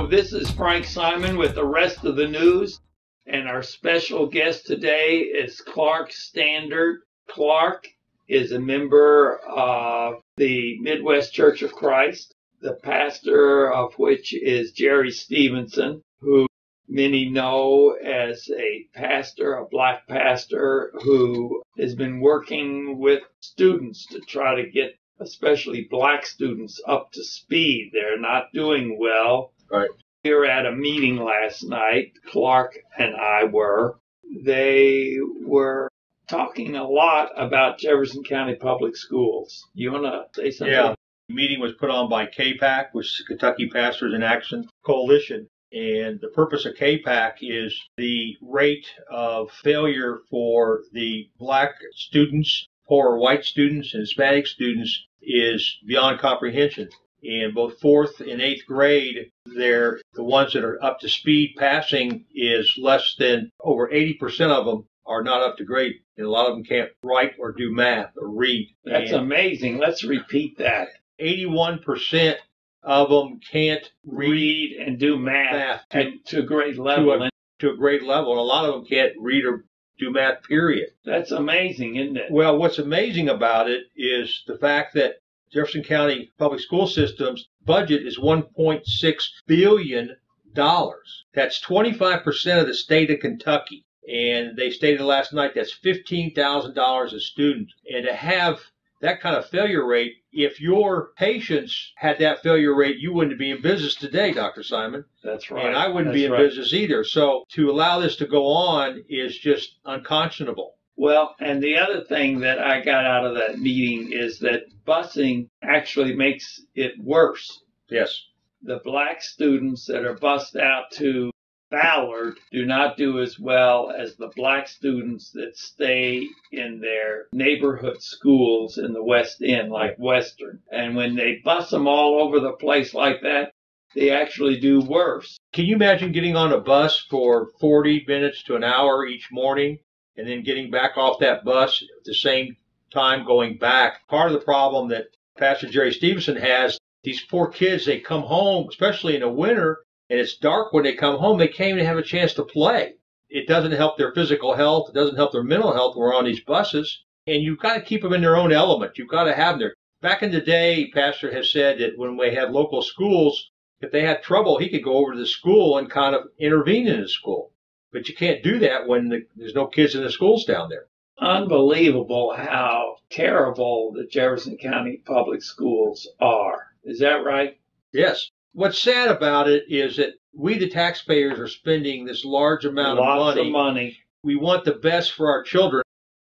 This is Frank Simon with the rest of the news, and our special guest today is Clark Stanard. Clark is a member of the Midwest Church of Christ, the pastor of which is Jerry Stevenson, who many know as a pastor, a black pastor, who has been working with students to try to get especially black students up to speed. They're not doing well. Right. We were at a meeting last night, Clark and I were. They were talking a lot about Jefferson County Public Schools. You want to say something? Yeah. The meeting was put on by KPAC, which is Kentucky Pastors in Action Coalition. And the purpose of KPAC is the rate of failure for the black students, poor white students, and Hispanic students is beyond comprehension. In both 4th and 8th grade, the ones that are up to speed passing is less than over 80% of them are not up to grade. And a lot of them can't write or do math or read. That's amazing. Let's repeat that. 81% of them can't read and do math to a grade level. To a grade level. And a lot of them can't read or do math, period. That's amazing, isn't it? Well, what's amazing about it is the fact that Jefferson County Public School System's budget is $1.6 billion. That's 25% of the state of Kentucky. And they stated last night that's $15,000 a student. And to have that kind of failure rate, if your patients had that failure rate, you wouldn't be in business today, Dr. Simon. That's right. And I wouldn't be in business either. So to allow this to go on is just unconscionable. Well, and the other thing that I got out of that meeting is that busing actually makes it worse. Yes. The black students that are bused out to Ballard do not do as well as the black students that stay in their neighborhood schools in the West End, like Western. And when they bus them all over the place like that, they actually do worse. Can you imagine getting on a bus for 40 minutes to an hour each morning and then getting back off that bus at the same time going back? Part of the problem that Pastor Jerry Stevenson has, these poor kids, they come home, especially in the winter, and it's dark when they come home, they can't even have a chance to play. It doesn't help their physical health. It doesn't help their mental health when we're on these buses. And you've got to keep them in their own element. You've got to have them there. Back in the day, Pastor has said that when we had local schools, if they had trouble, he could go over to the school and kind of intervene in the school. But you can't do that when there's no kids in the schools down there. Unbelievable how terrible the Jefferson County Public Schools are. Is that right? Yes. What's sad about it is that we, the taxpayers, are spending this large amount of money. We want the best for our children.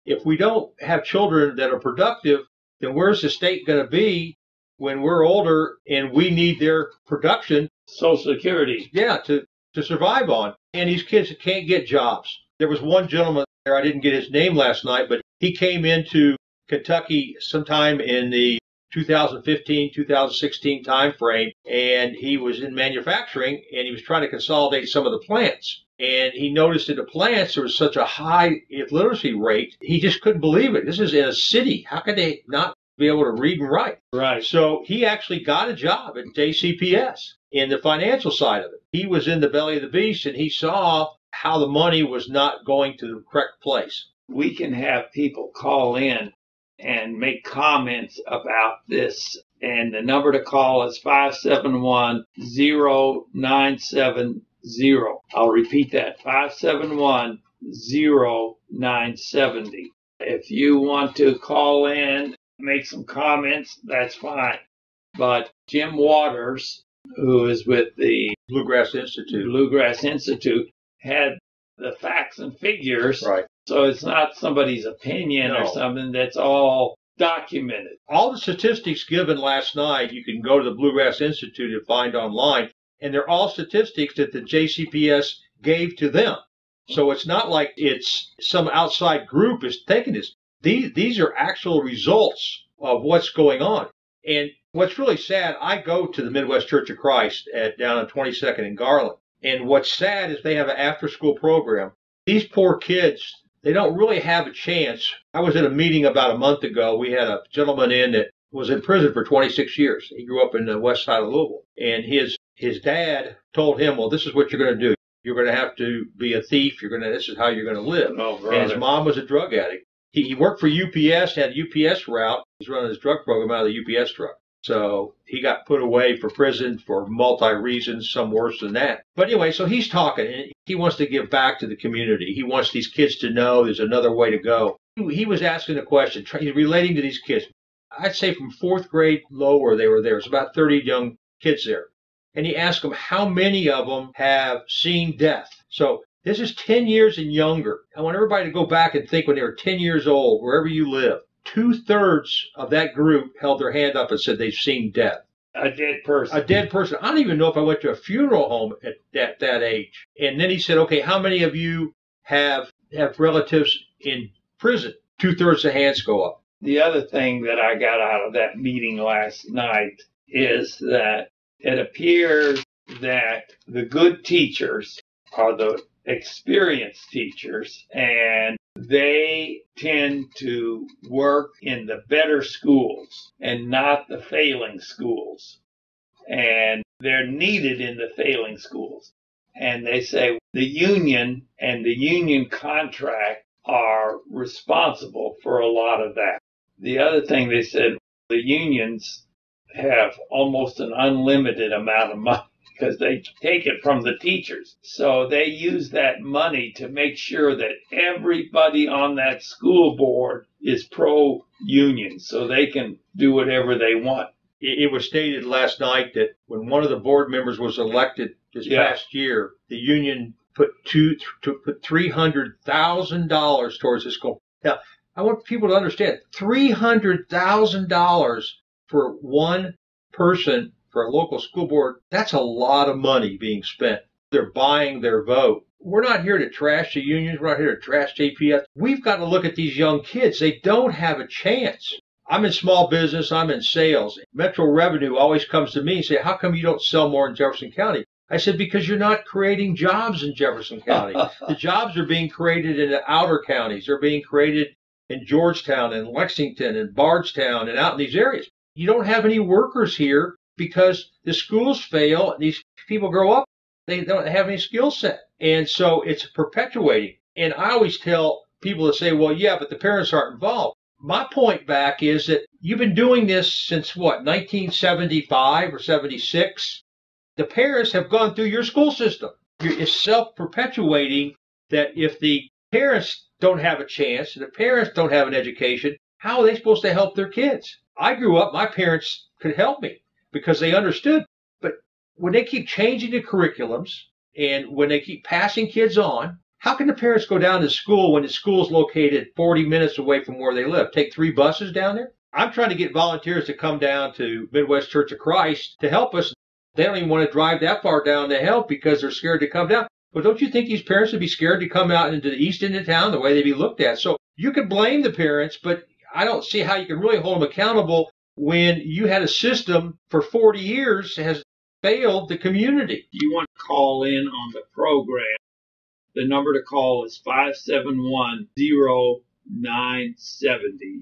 If we don't have children that are productive, then where's the state going to be when we're older and we need their production? Social Security. Yeah, to survive on. And these kids can't get jobs. There was one gentleman there, I didn't get his name last night, but he came into Kentucky sometime in the 2015, 2016 timeframe, and he was in manufacturing, and he was trying to consolidate some of the plants. And he noticed that the plants, there was such a high literacy rate, he just couldn't believe it. This is in a city. How could they not be able to read and write? Right. So he actually got a job at JCPS in the financial side of it. He was in the belly of the beast, and he saw how the money was not going to the correct place. We can have people call in and make comments about this. And the number to call is 571-0970. I'll repeat that, 571-0970. If you want to call in, make some comments, that's fine. But Jim Waters, who is with the Bluegrass Institute, had the facts and figures. Right. So it's not somebody's opinion or something. That's all documented. All the statistics given last night, you can go to the Bluegrass Institute and find online, and they're all statistics that the JCPS gave to them. So it's not like it's some outside group is taking this. These are actual results of what's going on. And what's really sad, I go to the Midwest Church of Christ down on 22nd and Garland. And what's sad is they have an after-school program. These poor kids, they don't really have a chance. I was at a meeting about a month ago. We had a gentleman in that was in prison for 26 years. He grew up in the west side of Louisville. And his his dad told him, well, this is what you're going to do. You're going to have to be a thief. This is how you're going to live. Oh, and his mom was a drug addict. He worked for UPS, had a UPS route. He's running his drug program out of the UPS truck. So he got put away for prison for multi-reasons, some worse than that. But anyway, so he's talking, and he wants to give back to the community. He wants these kids to know there's another way to go. He was asking a question, relating to these kids. I'd say from fourth grade lower, they were there. There's about 30 young kids there. And he asked them how many of them have seen death. So this is 10 years and younger. I want everybody to go back and think when they were 10 years old, wherever you live. 2/3 of that group held their hand up and said they've seen death. A dead person. A dead person. I don't even know if I went to a funeral home at that age. And then he said, okay, how many of you have relatives in prison? 2/3 of hands go up. The other thing that I got out of that meeting last night is that it appears that the good teachers are the experienced teachers, and they tend to work in the better schools and not the failing schools. And they're needed in the failing schools. And they say the union and the union contract are responsible for a lot of that. The other thing they said, the unions have almost an unlimited amount of money because they take it from the teachers. So they use that money to make sure that everybody on that school board is pro-union so they can do whatever they want. It was stated last night that when one of the board members was elected this past year, the union put $300,000 towards this goal. Now, I want people to understand, $300,000 for one person for a local school board, that's a lot of money being spent. They're buying their vote. We're not here to trash the unions. We're not here to trash JPS. We've got to look at these young kids. They don't have a chance. I'm in small business. I'm in sales. Metro Revenue always comes to me and say, how come you don't sell more in Jefferson County? I said, because you're not creating jobs in Jefferson County. The jobs are being created in the outer counties. They're being created in Georgetown and Lexington and Bardstown and out in these areas. You don't have any workers here because the schools fail. These people grow up, they don't have any skill set. And so it's perpetuating. And I always tell people to say, well, yeah, but the parents aren't involved. My point back is that you've been doing this since, 1975 or 76? The parents have gone through your school system. It's self-perpetuating that if the parents don't have a chance and the parents don't have an education, how are they supposed to help their kids? I grew up, my parents could help me because they understood. But when they keep changing the curriculums and when they keep passing kids on, how can the parents go down to school when the school is located 40 minutes away from where they live? Take 3 buses down there? I'm trying to get volunteers to come down to Midwest Church of Christ to help us. They don't even want to drive that far down to help because they're scared to come down. But don't you think these parents would be scared to come out into the east end of town the way they'd be looked at? So you could blame the parents, but I don't see how you can really hold them accountable when you had a system for 40 years that has failed the community. You want to call in on the program. The number to call is 571-0970.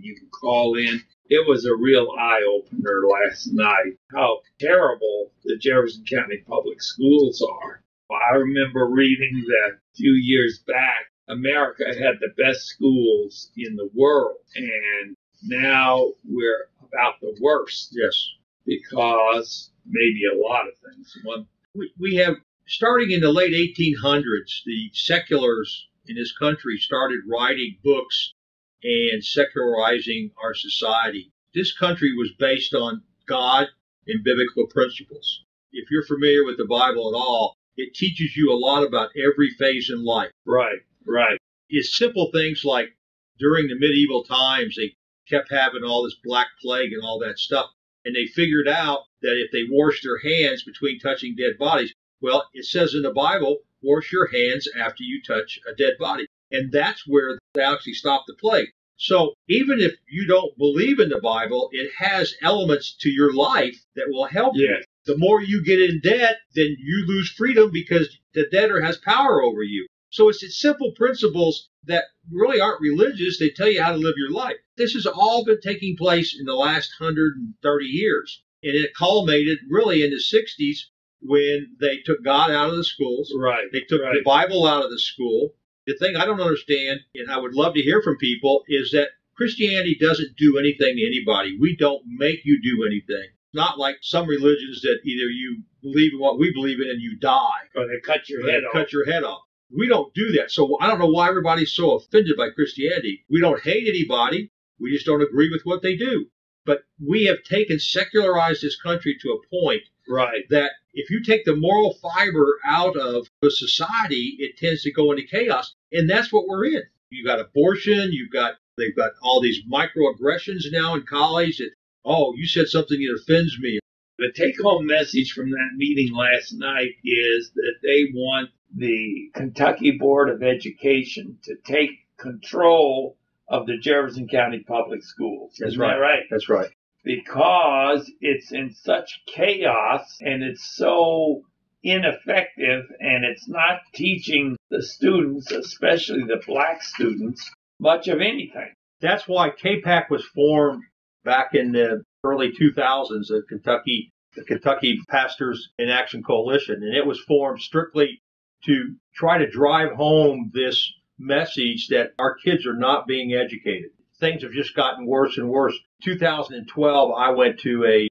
You can call in. It was a real eye-opener last night how terrible the Jefferson County public schools are. I remember reading that a few years back, America had the best schools in the world, and now we're about the worst. Yes. Because maybe a lot of things. We have, starting in the late 1800s, the seculars in this country started writing books and secularizing our society. This country was based on God and biblical principles. If you're familiar with the Bible at all, it teaches you a lot about every phase in life. Right. It's simple things like during the medieval times, they kept having all this black plague and all that stuff. And they figured out that if they washed their hands between touching dead bodies, well, it says in the Bible, wash your hands after you touch a dead body. And that's where they actually stopped the plague. So even if you don't believe in the Bible, it has elements to your life that will help you. The more you get in debt, then you lose freedom because the debtor has power over you. So it's simple principles that really aren't religious. They tell you how to live your life. This has all been taking place in the last 130 years. And it culminated really in the 60s when they took God out of the schools. Right. They took the Bible out of the school. The thing I don't understand, and I would love to hear from people, is that Christianity doesn't do anything to anybody. We don't make you do anything. Not like some religions that either you believe in what we believe in and you die. Or they cut your head off. Cut your head off. We don't do that. So I don't know why everybody's so offended by Christianity. We don't hate anybody. We just don't agree with what they do. But we have secularized this country to a point that if you take the moral fiber out of a society, it tends to go into chaos. And that's what we're in. You've got abortion. They've got all these microaggressions now in college that, oh, you said something that offends me. The take-home message from that meeting last night is that they want the Kentucky Board of Education to take control of the Jefferson County Public Schools. That's right. That's right. Because it's in such chaos and it's so ineffective and it's not teaching the students, especially the black students, much of anything. That's why KPAC was formed back in the early 2000s, the Kentucky Pastors in Action Coalition, and it was formed strictly to try to drive home this message that our kids are not being educated. Things have just gotten worse and worse. 2012, I went to a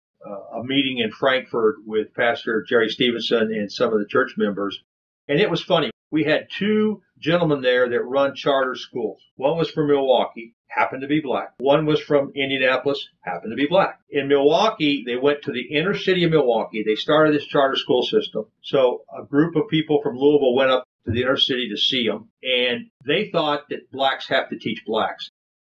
meeting in Frankfurt with Pastor Jerry Stevenson and some of the church members, and it was funny. We had two gentlemen there that run charter schools. One was from Milwaukee, happened to be black. One was from Indianapolis, happened to be black. In Milwaukee, they went to the inner city of Milwaukee. They started this charter school system. So a group of people from Louisville went up to the inner city to see them, and they thought that blacks have to teach blacks.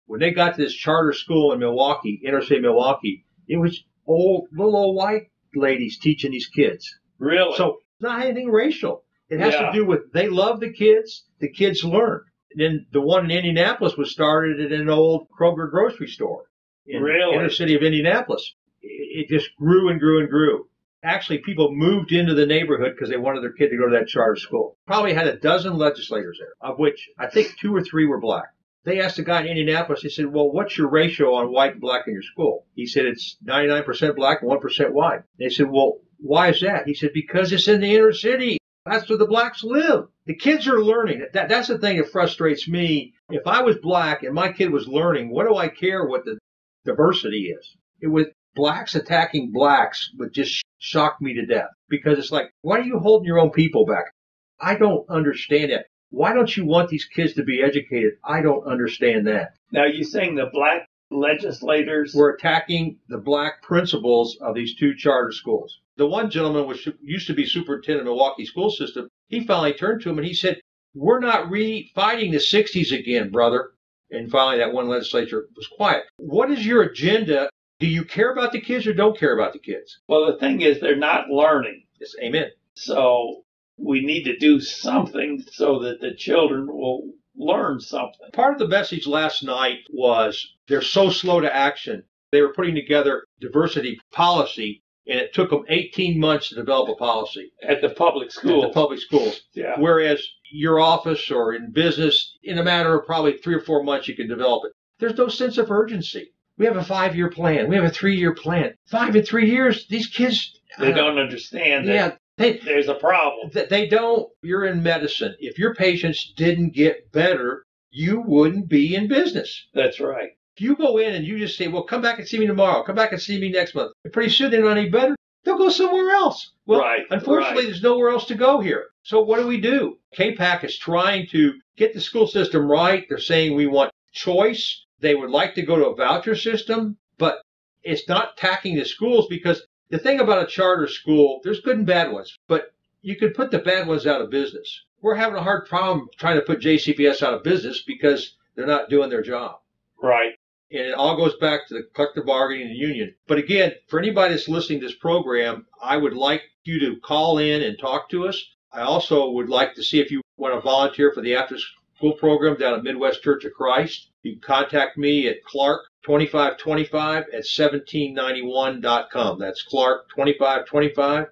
When they got to this charter school in Milwaukee, inner city Milwaukee, it was little old white ladies teaching these kids. Really? So it's not anything racial. It has to do with they love the kids learn. And then the one in Indianapolis was started at an old Kroger grocery store in the inner city of Indianapolis. It just grew and grew and grew. Actually, people moved into the neighborhood because they wanted their kid to go to that charter school. Probably had a dozen legislators there, of which I think 2 or 3 were black. They asked the guy in Indianapolis, he said, well, what's your ratio on white and black in your school? He said, it's 99% black and 1% white. They said, well, why is that? He said, because it's in the inner city. That's where the blacks live. The kids are learning. That's the thing that frustrates me. If I was black and my kid was learning, what do I care what the diversity is? It was blacks attacking blacks would just shock me to death. Because it's like, why are you holding your own people back? I don't understand it. Why don't you want these kids to be educated? I don't understand that. Now, you're saying the black legislators were attacking the black principals of these 2 charter schools. The one gentleman used to be superintendent of Milwaukee school system. He finally turned to him and he said, we're not fighting the 60s again, brother. And finally, that one legislator was quiet. What is your agenda? Do you care about the kids or don't care about the kids? Well, the thing is, they're not learning. Yes, amen. So we need to do something so that the children will learn something. Part of the message last night was they're so slow to action. They were putting together diversity policy, and it took them 18 months to develop a policy. At the public schools. At the public schools. Yeah. Whereas your office or in business, in a matter of probably 3 or 4 months, you can develop it. There's no sense of urgency. We have a 5-year plan. We have a 3-year plan. 5 and 3 years, these kids... They don't understand that there's a problem. They don't. You're in medicine. If your patients didn't get better, you wouldn't be in business. That's right. If you go in and you just say, well, come back and see me tomorrow. Come back and see me next month. And pretty soon they're not any better. They'll go somewhere else. Well, unfortunately, there's nowhere else to go here. So what do? KPAC is trying to get the school system right. They're saying we want choice. They would like to go to a voucher system, but it's not attacking the schools because the thing about a charter school, there's good and bad ones, but you could put the bad ones out of business. We're having a hard problem trying to put JCPS out of business because they're not doing their job. Right. And it all goes back to the collective bargaining and union. But again, for anybody that's listening to this program, I would like you to call in and talk to us. I also would like to see if you want to volunteer for the after-school program down at Midwest Church of Christ. You can contact me at Clark2525 at 1791.com. That's Clark2525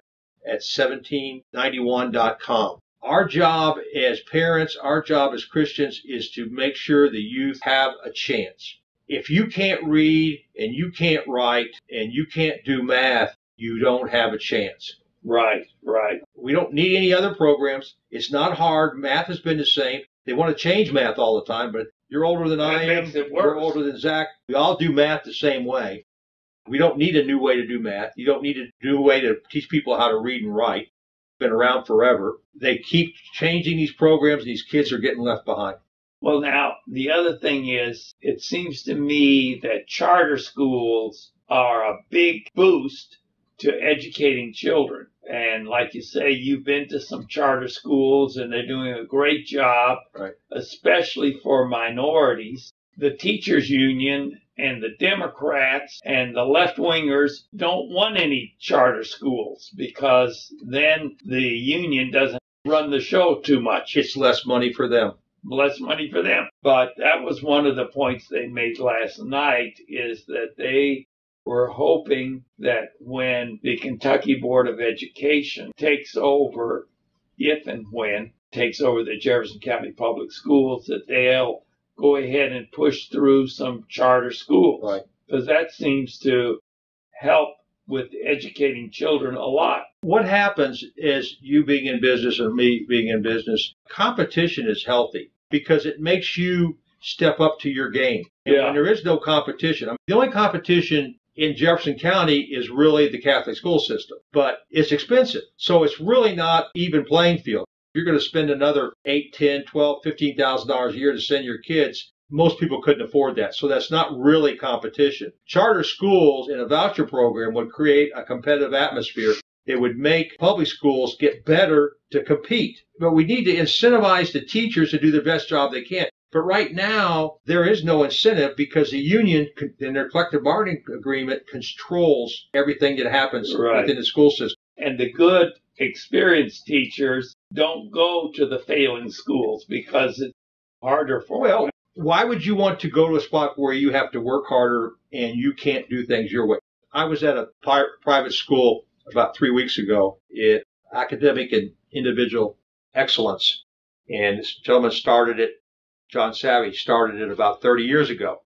at 1791.com. Our job as parents, our job as Christians is to make sure the youth have a chance. If you can't read and you can't write and you can't do math, you don't have a chance. Right, right. We don't need any other programs. It's not hard. Math has been the same. They want to change math all the time, but you're older than I am. Makes it You're worse. older than Zach. We all do math the same way. We don't need a new way to do math. You don't need a new way to teach people how to read and write. Been around forever. They keep changing these programs, and these kids are getting left behind. Well, now, the other thing is, it seems to me that charter schools are a big boost to educating children. And like you say, you've been to some charter schools, and they're doing a great job, Right. especially for minorities. The teachers union and the Democrats and the left-wingers don't want any charter schools because then the union doesn't run the show too much. It's less money for them. Less money for them. But that was one of the points they made last night, is that they were hoping that when the Kentucky Board of Education takes over, if and when takes over the Jefferson County Public Schools, that they'll go ahead and push through some charter schools. Right. Because that seems to help with educating children a lot. What happens is, you being in business and me being in business, competition is healthy because it makes you step up to your game. And Yeah. when there is no competition, the only competition in Jefferson County is really the Catholic school system, but it's expensive. So it's really not even playing field. If you're going to spend another $8, $10, $12, $15,000 a year to send your kids, most people couldn't afford that. So that's not really competition. Charter schools in a voucher program would create a competitive atmosphere. It would make public schools get better to compete. But we need to incentivize the teachers to do the best job they can. But right now, there is no incentive because the union, in their collective bargaining agreement, controls everything that happens within the school system. And the good, experienced teachers don't go to the failing schools because it's harder for them. Well, why would you want to go to a spot where you have to work harder and you can't do things your way? I was at a private school about 3 weeks ago in academic and individual excellence. And this gentleman started it, John Savage started it about 30 years ago.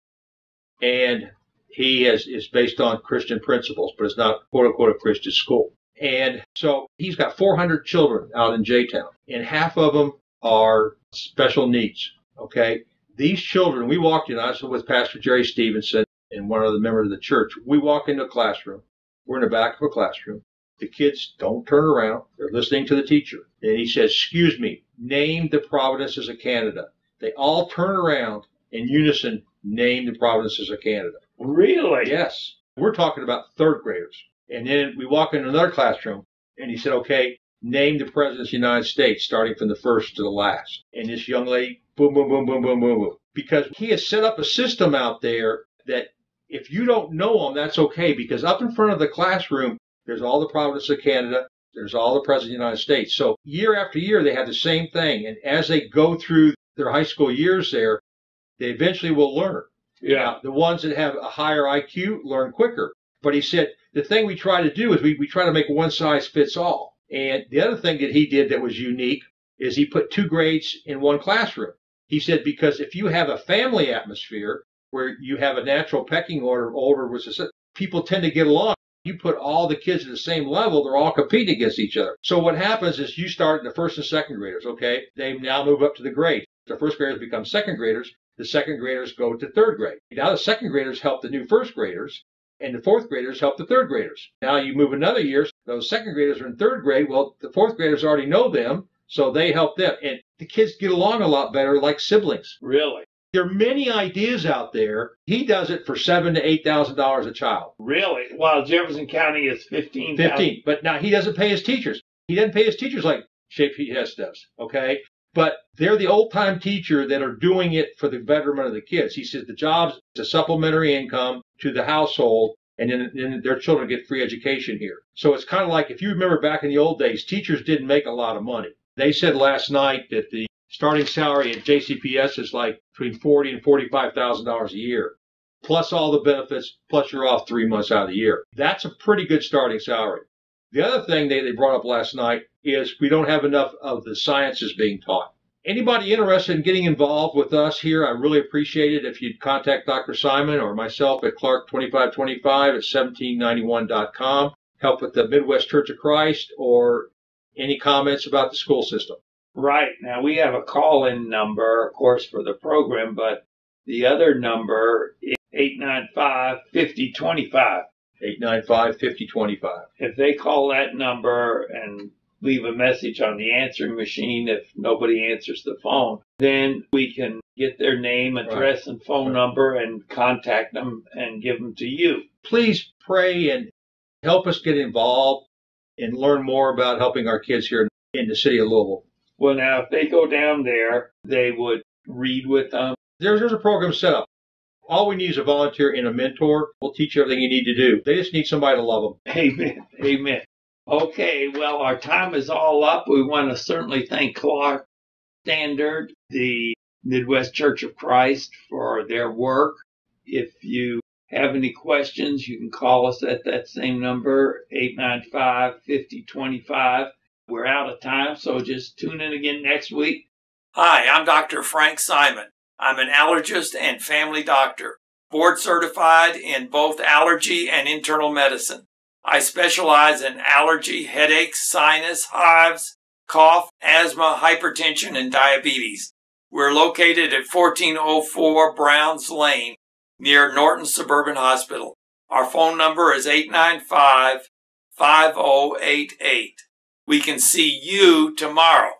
And he is based on Christian principles, but it's not, quote unquote, a Christian school. And so he's got 400 children out in J-Town, and half of them are special needs. Okay. These children, we walked in, I was with Pastor Jerry Stevenson and one of the members of the church. We walk into a classroom. We're in the back of a classroom. The kids don't turn around. They're listening to the teacher. And he says, "Excuse me, name the provinces of Canada." They all turn around in unison, name the provinces of Canada. Really? Yes. We're talking about third graders. And then we walk into another classroom, and he said, "Okay, name the presidents of the United States, starting from the first to the last." And this young lady, boom, boom, boom, boom, boom, boom, boom. Because he has set up a system out there that if you don't know them, that's okay. Because up in front of the classroom, there's all the provinces of Canada. There's all the presidents of the United States. So year after year, they have the same thing. And as they go through their high school years there, they eventually will learn. Yeah. The ones that have a higher IQ learn quicker. But he said, the thing we try to do is we try to make one size fits all. And the other thing that he did that was unique is he put 2 grades in one classroom. He said, because if you have a family atmosphere where you have a natural pecking order, older versus people tend to get along. You put all the kids at the same level, they're all competing against each other. So what happens is you start in the first and second graders, okay? They now move up to the grades. The first graders become second graders. The second graders go to third grade. Now the second graders help the new first graders, and the fourth graders help the third graders. Now you move another year, those second graders are in third grade. Well, the fourth graders already know them, so they help them. And the kids get along a lot better like siblings. Really? There are many ideas out there. He does it for $7,000 to $8,000 a child. Really? While Jefferson County is 15,000. 15. But now he doesn't pay his teachers. He doesn't pay his teachers like Shape PS does. Okay. But they're the old-time teacher that are doing it for the betterment of the kids. He says the job's a supplementary income to the household, and then their children get free education here. So it's kind of like, if you remember back in the old days, teachers didn't make a lot of money. They said last night that the starting salary at JCPS is like between $40,000 and $45,000 a year, plus all the benefits, plus you're off 3 months out of the year. That's a pretty good starting salary. The other thing they brought up last night is we don't have enough of the sciences being taught. Anybody interested in getting involved with us here, I really appreciate it if you'd contact Dr. Simon or myself at Clark2525 at 1791.com. help with the Midwest Church of Christ or any comments about the school system. Right. Now, we have a call-in number, of course, for the program, but the other number is 895-5025. 895-5025. If they call that number and leave a message on the answering machine, if nobody answers the phone, then we can get their name, address, and phone number and contact them and give them to you. Please pray and help us get involved and learn more about helping our kids here in the city of Louisville. Well, now, if they go down there, they would read with them. There's a program set up. All we need is a volunteer and a mentor. We'll teach you everything you need to do. They just need somebody to love them. Amen. Amen. Okay, well, our time is all up. We want to certainly thank Clark Stanard, the Midwest Church of Christ, for their work. If you have any questions, you can call us at that same number, 895-5025. We're out of time, so just tune in again next week. Hi, I'm Dr. Frank Simon. I'm an allergist and family doctor, board certified in both allergy and internal medicine. I specialize in allergy, headaches, sinus, hives, cough, asthma, hypertension, and diabetes. We're located at 1404 Browns Lane near Norton Suburban Hospital. Our phone number is 895-5088. We can see you tomorrow.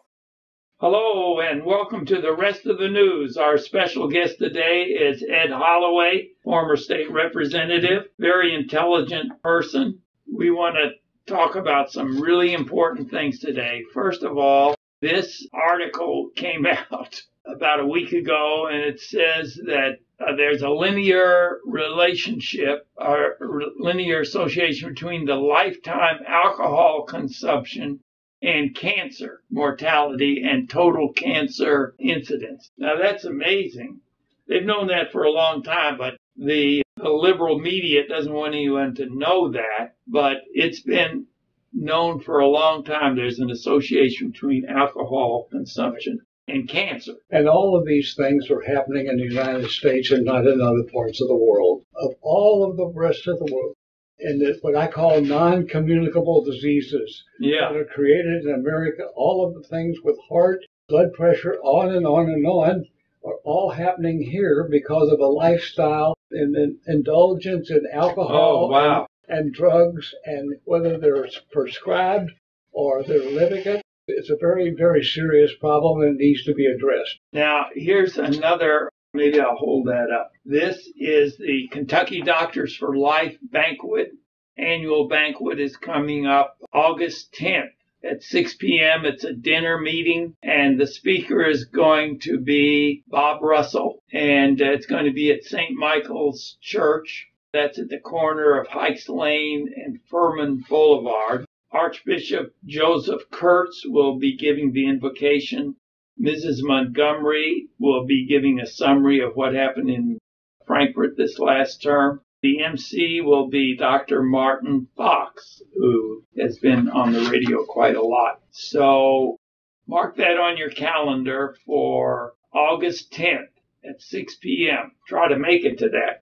Hello and welcome to the rest of the news. Our special guest today is Ed Holloway, former state representative, very intelligent person. We want to talk about some really important things today. First of all, this article came out about a week ago, and it says that there's a linear relationship or linear association between the lifetime alcohol consumption and cancer mortality and total cancer incidence. Now, that's amazing. They've known that for a long time, but the liberal media doesn't want anyone to know that, but it's been known for a long time. There's an association between alcohol consumption and cancer. And all of these things are happening in the United States and not in other parts of the world. Of all of the rest of the world, and what I call non-communicable diseases that are created in America, all of the things with heart, blood pressure, on and on and on, are all happening here because of a lifestyle and an indulgence in alcohol and drugs, and whether they're prescribed or they're living it. It's a very, very serious problem and needs to be addressed. Now, here's another, maybe I'll hold that up. This is the Kentucky Doctors for Life banquet. Annual banquet is coming up August 10th at 6 p.m. It's a dinner meeting, and the speaker is going to be Bob Russell, and it's going to be at St. Michael's Church. That's at the corner of Hikes Lane and Furman Boulevard. Archbishop Joseph Kurtz will be giving the invocation. Mrs. Montgomery will be giving a summary of what happened in Frankfurt this last term. The MC will be Dr. Martin Fox, who has been on the radio quite a lot. So mark that on your calendar for August 10th at 6 p.m. Try to make it to that.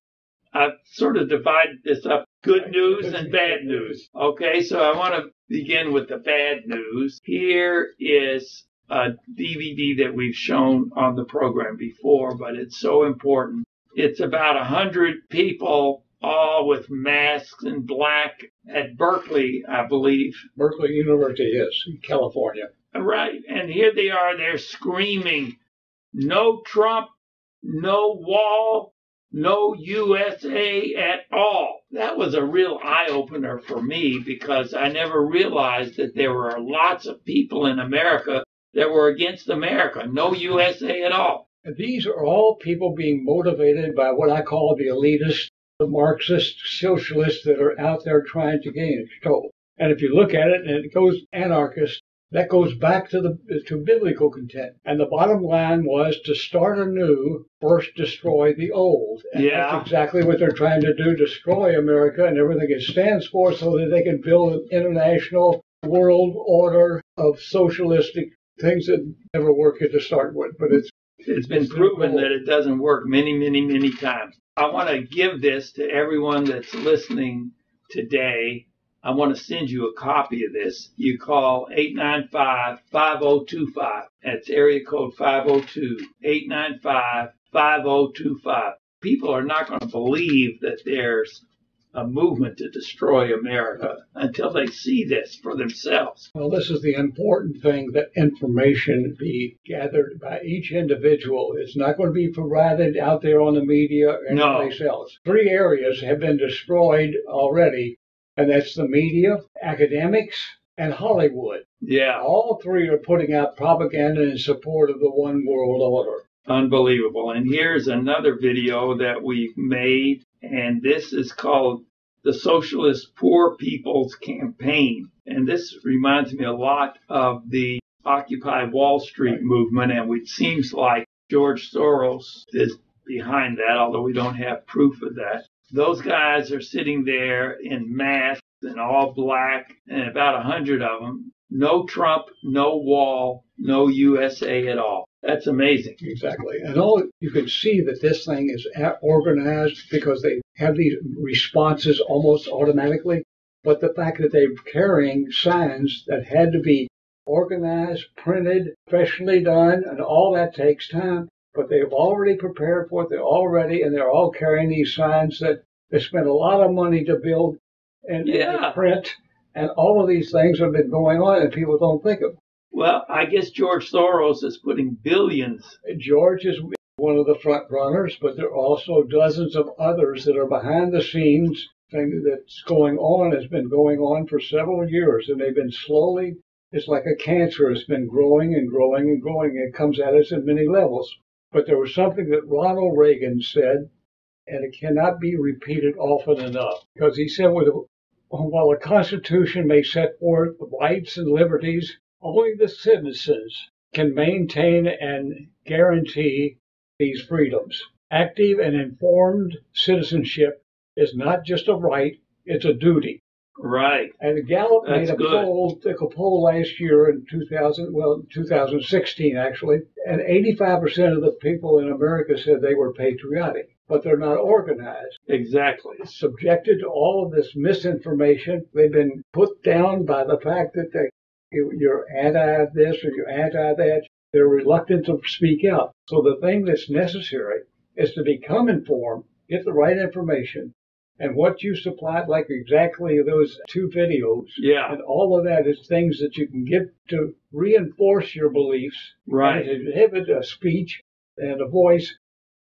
I've sort of divided this up, good news and bad news. Okay, so I want to begin with the bad news. Here is a DVD that we've shown on the program before, but it's so important. It's about 100 people, all with masks in black at Berkeley, I believe. Berkeley University, yes, in California. Right, and here they are, they're screaming, no Trump, no wall, no USA at all. That was a real eye-opener for me because I never realized that there were lots of people in America that were against America. No USA at all. And these are all people being motivated by what I call the elitists, the Marxist socialists that are out there trying to gain control. And if you look at it, and it goes anarchist, that goes back to biblical content. And the bottom line was to start anew, first destroy the old. And that's exactly what they're trying to do, destroy America and everything it stands for so that they can build an international world order of socialistic things that never work to start with. But it's been proven that it doesn't work many, many, many times. I want to give this to everyone that's listening today I want to send you a copy of this. You call 895-5025. That's area code 502-895-5025. People are not going to believe that there's a movement to destroy America until they see this for themselves. Well, this is the important thing, that information be gathered by each individual. It's not going to be provided out there on the media or anyplace else. 3 areas have been destroyed already, and that's the media, academics, and Hollywood. Yeah. All 3 are putting out propaganda in support of the one world order. Unbelievable. And here's another video that we've made, and this is called the Socialist Poor People's Campaign. And this reminds me a lot of the Occupy Wall Street movement, and it seems like George Soros is behind that, although we don't have proof of that. Those guys are sitting there in masks and all black, and about 100 of them. No Trump, no wall, no USA at all. That's amazing. Exactly. And all you can see that this thing is organized because they have these responses almost automatically. But the fact that they're carrying signs that had to be organized, printed, professionally done, and all that takes time. But they've already prepared for it. They're all carrying these signs that they spent a lot of money to build and print. And all of these things have been going on, and people don't think of it. Well, I guess George Soros is putting billions. George is one of the front runners, but there are also dozens of others that are behind the scenes. Thing that's going on has been going on for several years, and they've been slowly, it's like a cancer, it's been growing and growing and growing. It comes at us at many levels. But there was something that Ronald Reagan said, and it cannot be repeated often enough, because he said, while the Constitution may set forth the rights and liberties, only the citizens can maintain and guarantee these freedoms. Active and informed citizenship is not just a right, it's a duty. Right. And Gallup made a poll last year in 2016 actually, and 85% of the people in America said they were patriotic, but they're not organized. Exactly. Subjected to all of this misinformation, they've been put down by the fact that you're anti this or you're anti that. They're reluctant to speak out. So the thing that's necessary is to become informed, get the right information, and what you supplied, like exactly those 2 videos. Yeah. And all of that is things that you can give to reinforce your beliefs. Right. And to inhibit a speech and a voice.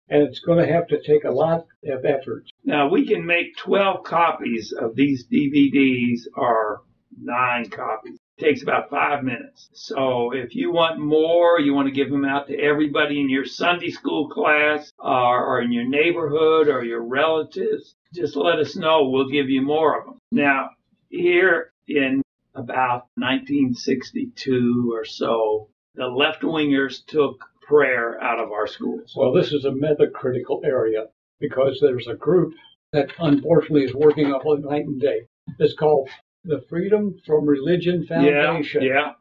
And it's going to have to take a lot of effort. Now, we can make 12 copies of these DVDs or 9 copies. It takes about 5 minutes. So if you want more, you want to give them out to everybody in your Sunday school class or in your neighborhood or your relatives, just let us know. We'll give you more of them. Now, here in about 1962 or so, the left-wingers took prayer out of our schools. Well, this is a metacritical area because there's a group that unfortunately is working up night and day. It's called the Freedom from Religion Foundation. Yeah.